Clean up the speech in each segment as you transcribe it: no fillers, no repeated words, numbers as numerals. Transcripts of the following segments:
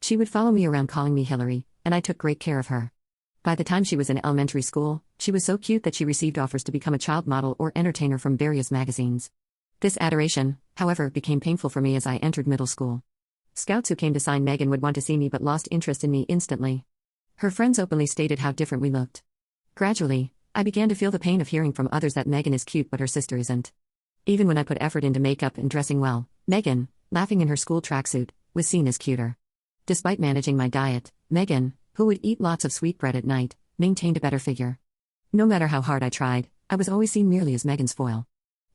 She would follow me around calling me Hillary, and I took great care of her. By the time she was in elementary school, she was so cute that she received offers to become a child model or entertainer from various magazines. This adoration, however, became painful for me as I entered middle school. Scouts who came to sign Megan would want to see me but lost interest in me instantly. Her friends openly stated how different we looked. Gradually, I began to feel the pain of hearing from others that Megan is cute but her sister isn't. Even when I put effort into makeup and dressing well, Megan, laughing in her school tracksuit, was seen as cuter. Despite managing my diet, Megan, who would eat lots of sweetbread at night, maintained a better figure. No matter how hard I tried, I was always seen merely as Megan's foil.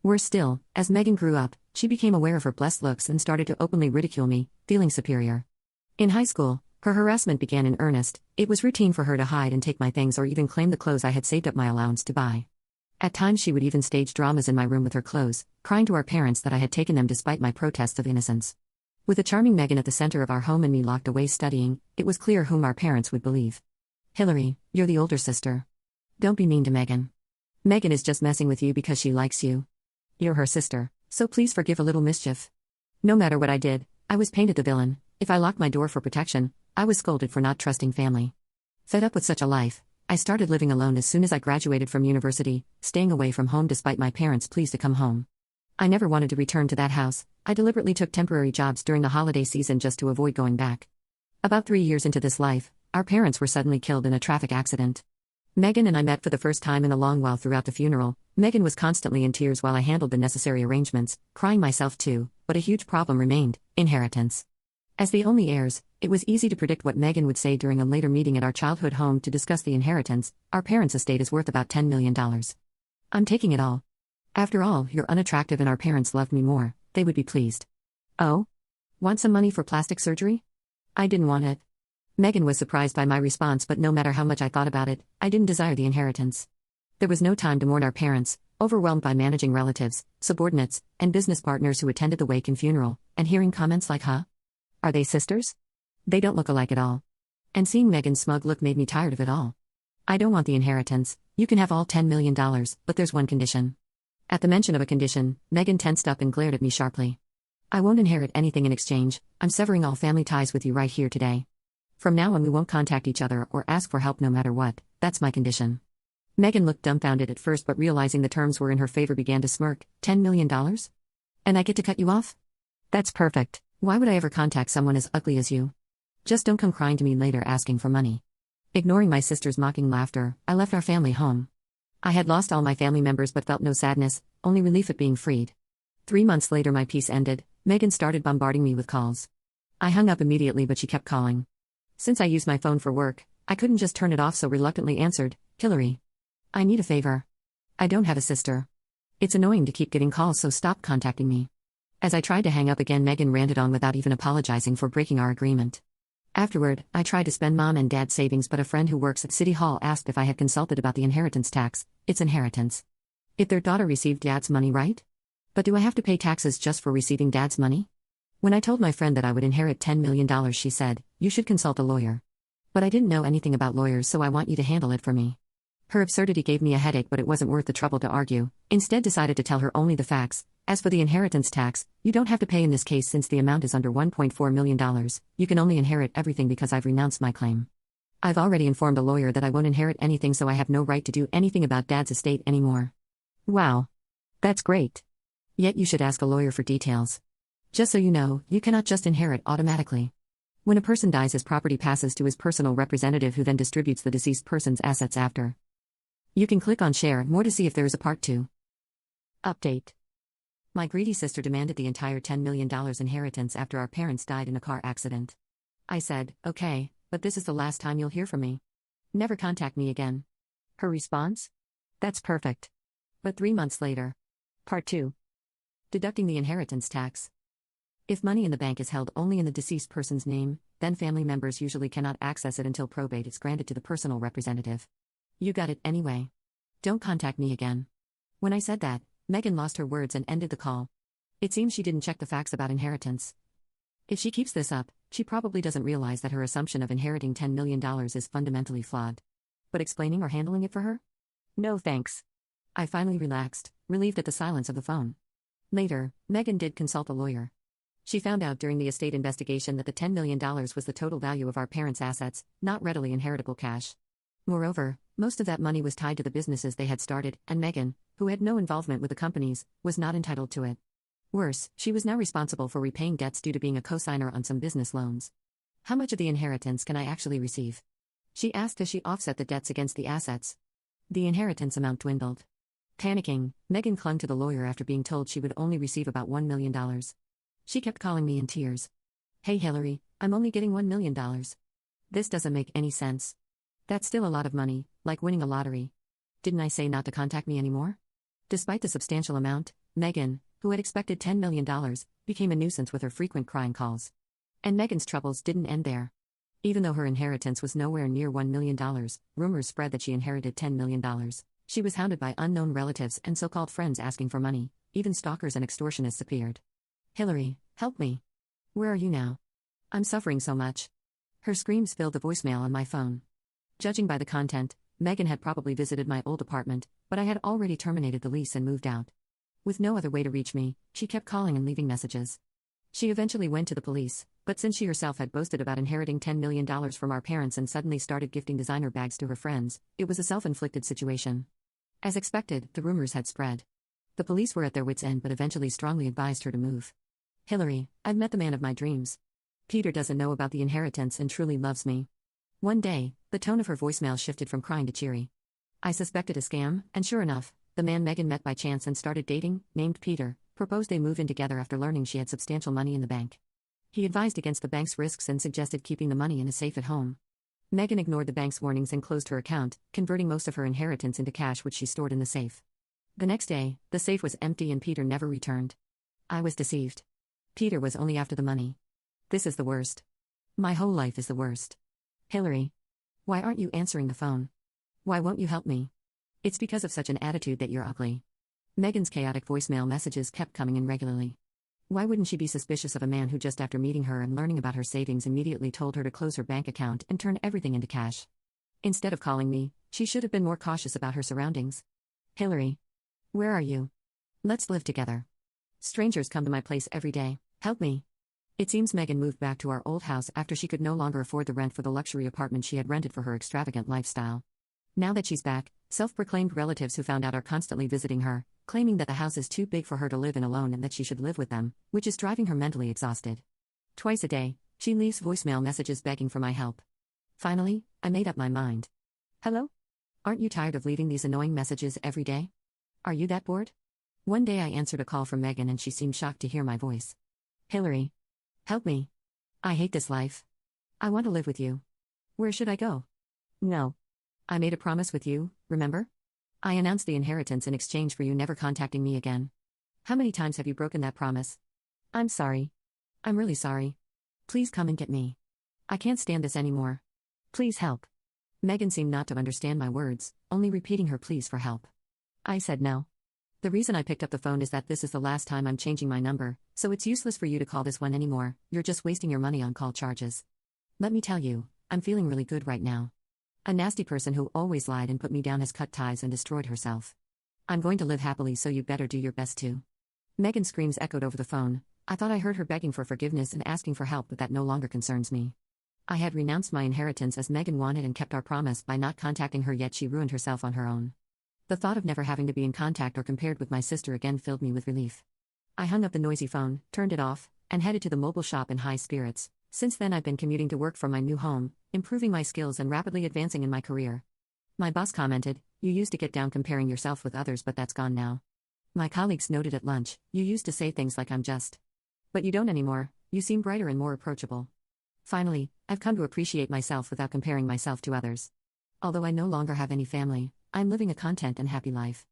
Worse still, as Megan grew up, she became aware of her blessed looks and started to openly ridicule me, feeling superior. In high school, her harassment began in earnest. It was routine for her to hide and take my things or even claim the clothes I had saved up my allowance to buy. At times she would even stage dramas in my room with her clothes, crying to our parents that I had taken them despite my protests of innocence. With the charming Megan at the center of our home and me locked away studying, it was clear whom our parents would believe. Hillary, you're the older sister. Don't be mean to Megan. Megan is just messing with you because she likes you. You're her sister, so please forgive a little mischief. No matter what I did, I was painted the villain. If I locked my door for protection, I was scolded for not trusting family. Fed up with such a life, I started living alone as soon as I graduated from university, staying away from home despite my parents' pleas to come home. I never wanted to return to that house. I deliberately took temporary jobs during the holiday season just to avoid going back. About 3 years into this life, our parents were suddenly killed in a traffic accident. Megan and I met for the first time in a long while throughout the funeral. Megan was constantly in tears while I handled the necessary arrangements, crying myself too, but a huge problem remained: inheritance. As the only heirs, it was easy to predict what Megan would say during a later meeting at our childhood home to discuss the inheritance. Our parents' estate is worth about $10 million. I'm taking it all. After all, you're unattractive and our parents loved me more, they would be pleased. Oh? Want some money for plastic surgery? I didn't want it. Megan was surprised by my response, but no matter how much I thought about it, I didn't desire the inheritance. There was no time to mourn our parents, overwhelmed by managing relatives, subordinates, and business partners who attended the wake and funeral, and hearing comments like, huh? Are they sisters? They don't look alike at all. And seeing Megan's smug look made me tired of it all. I don't want the inheritance. You can have all $10 million, but there's one condition. At the mention of a condition, Megan tensed up and glared at me sharply. I won't inherit anything in exchange. I'm severing all family ties with you right here today. From now on we won't contact each other or ask for help no matter what. That's my condition. Megan looked dumbfounded at first, but realizing the terms were in her favor began to smirk. $10 million? And I get to cut you off? That's perfect. Why would I ever contact someone as ugly as you? Just don't come crying to me later asking for money. Ignoring my sister's mocking laughter, I left our family home. I had lost all my family members but felt no sadness, only relief at being freed. 3 months later my peace ended. Megan started bombarding me with calls. I hung up immediately, but she kept calling. Since I use my phone for work, I couldn't just turn it off, so reluctantly answered. Hillary, I need a favor. I don't have a sister. It's annoying to keep getting calls, so stop contacting me. As I tried to hang up again, Megan ranted on without even apologizing for breaking our agreement. Afterward, I tried to spend mom and dad's savings, but a friend who works at City Hall asked if I had consulted about the inheritance tax. It's inheritance. If their daughter received dad's money, right? But do I have to pay taxes just for receiving dad's money? When I told my friend that I would inherit $10 million, she said, you should consult a lawyer. But I didn't know anything about lawyers, so I want you to handle it for me. Her absurdity gave me a headache, but it wasn't worth the trouble to argue. Instead decided to tell her only the facts. As for the inheritance tax, you don't have to pay in this case since the amount is under $1.4 million. You can only inherit everything because I've renounced my claim. I've already informed a lawyer that I won't inherit anything, so I have no right to do anything about dad's estate anymore. Wow. That's great. Yet you should ask a lawyer for details. Just so you know, you cannot just inherit automatically. When a person dies, his property passes to his personal representative, who then distributes the deceased person's assets after. You can click on Share More to see if there is a part 2. Update. My greedy sister demanded the entire $10 million inheritance after our parents died in a car accident. I said, okay, but this is the last time you'll hear from me. Never contact me again. Her response? That's perfect. But 3 months later. Part 2. Deducting the inheritance tax. If money in the bank is held only in the deceased person's name, then family members usually cannot access it until probate is granted to the personal representative. You got it anyway. Don't contact me again. When I said that, Megan lost her words and ended the call. It seems she didn't check the facts about inheritance. If she keeps this up, she probably doesn't realize that her assumption of inheriting $10 million is fundamentally flawed. But explaining or handling it for her? No thanks. I finally relaxed, relieved at the silence of the phone. Later, Megan did consult a lawyer. She found out during the estate investigation that the $10 million was the total value of our parents' assets, not readily inheritable cash. Moreover, most of that money was tied to the businesses they had started, and Megan, who had no involvement with the companies, was not entitled to it. Worse, she was now responsible for repaying debts due to being a co-signer on some business loans. How much of the inheritance can I actually receive? She asked as she offset the debts against the assets. The inheritance amount dwindled. Panicking, Megan clung to the lawyer after being told she would only receive about $1 million. She kept calling me in tears. Hey Hillary, I'm only getting $1 million. This doesn't make any sense. That's still a lot of money, like winning a lottery. Didn't I say not to contact me anymore? Despite the substantial amount, Megan, who had expected $10 million, became a nuisance with her frequent crying calls. And Megan's troubles didn't end there. Even though her inheritance was nowhere near $1 million, rumors spread that she inherited $10 million. She was hounded by unknown relatives and so-called friends asking for money. Even stalkers and extortionists appeared. Hillary, help me. Where are you now? I'm suffering so much. Her screams filled the voicemail on my phone. Judging by the content, Megan had probably visited my old apartment, but I had already terminated the lease and moved out. With no other way to reach me, she kept calling and leaving messages. She eventually went to the police, but since she herself had boasted about inheriting $10 million from our parents and suddenly started gifting designer bags to her friends, it was a self-inflicted situation. As expected, the rumors had spread. The police were at their wits' end but eventually strongly advised her to move. Hillary, I've met the man of my dreams. Peter doesn't know about the inheritance and truly loves me. One day, the tone of her voicemail shifted from crying to cheery. I suspected a scam, and sure enough, the man Megan met by chance and started dating, named Peter, proposed they move in together after learning she had substantial money in the bank. He advised against the bank's risks and suggested keeping the money in a safe at home. Megan ignored the bank's warnings and closed her account, converting most of her inheritance into cash which she stored in the safe. The next day, the safe was empty and Peter never returned. I was deceived. Peter was only after the money. This is the worst. My whole life is the worst. Hillary. Why aren't you answering the phone? Why won't you help me? It's because of such an attitude that you're ugly. Megan's chaotic voicemail messages kept coming in regularly. Why wouldn't she be suspicious of a man who just after meeting her and learning about her savings immediately told her to close her bank account and turn everything into cash? Instead of calling me, she should have been more cautious about her surroundings. Hillary. Where are you? Let's live together. Strangers come to my place every day. Help me. It seems Megan moved back to our old house after she could no longer afford the rent for the luxury apartment she had rented for her extravagant lifestyle. Now that she's back, self-proclaimed relatives who found out are constantly visiting her, claiming that the house is too big for her to live in alone and that she should live with them, which is driving her mentally exhausted. Twice a day, she leaves voicemail messages begging for my help. Finally, I made up my mind. Hello? Aren't you tired of leaving these annoying messages every day? Are you that bored? One day I answered a call from Megan and she seemed shocked to hear my voice. Hillary. Help me. I hate this life. I want to live with you. Where should I go? No. I made a promise with you, remember? I announced the inheritance in exchange for you never contacting me again. How many times have you broken that promise? I'm sorry. I'm really sorry. Please come and get me. I can't stand this anymore. Please help. Megan seemed not to understand my words, only repeating her pleas for help. I said no. The reason I picked up the phone is that this is the last time I'm changing my number, so it's useless for you to call this one anymore, you're just wasting your money on call charges. Let me tell you, I'm feeling really good right now. A nasty person who always lied and put me down has cut ties and destroyed herself. I'm going to live happily, so you better do your best too. Megan's screams echoed over the phone. I thought I heard her begging for forgiveness and asking for help, but that no longer concerns me. I had renounced my inheritance as Megan wanted and kept our promise by not contacting her, yet she ruined herself on her own. The thought of never having to be in contact or compared with my sister again filled me with relief. I hung up the noisy phone, turned it off, and headed to the mobile shop in high spirits. Since then I've been commuting to work from my new home, improving my skills and rapidly advancing in my career. My boss commented, "You used to get down comparing yourself with others, but that's gone now." My colleagues noted at lunch, "You used to say things like I'm just. But you don't anymore, you seem brighter and more approachable." Finally, I've come to appreciate myself without comparing myself to others. Although I no longer have any family, I'm living a content and happy life.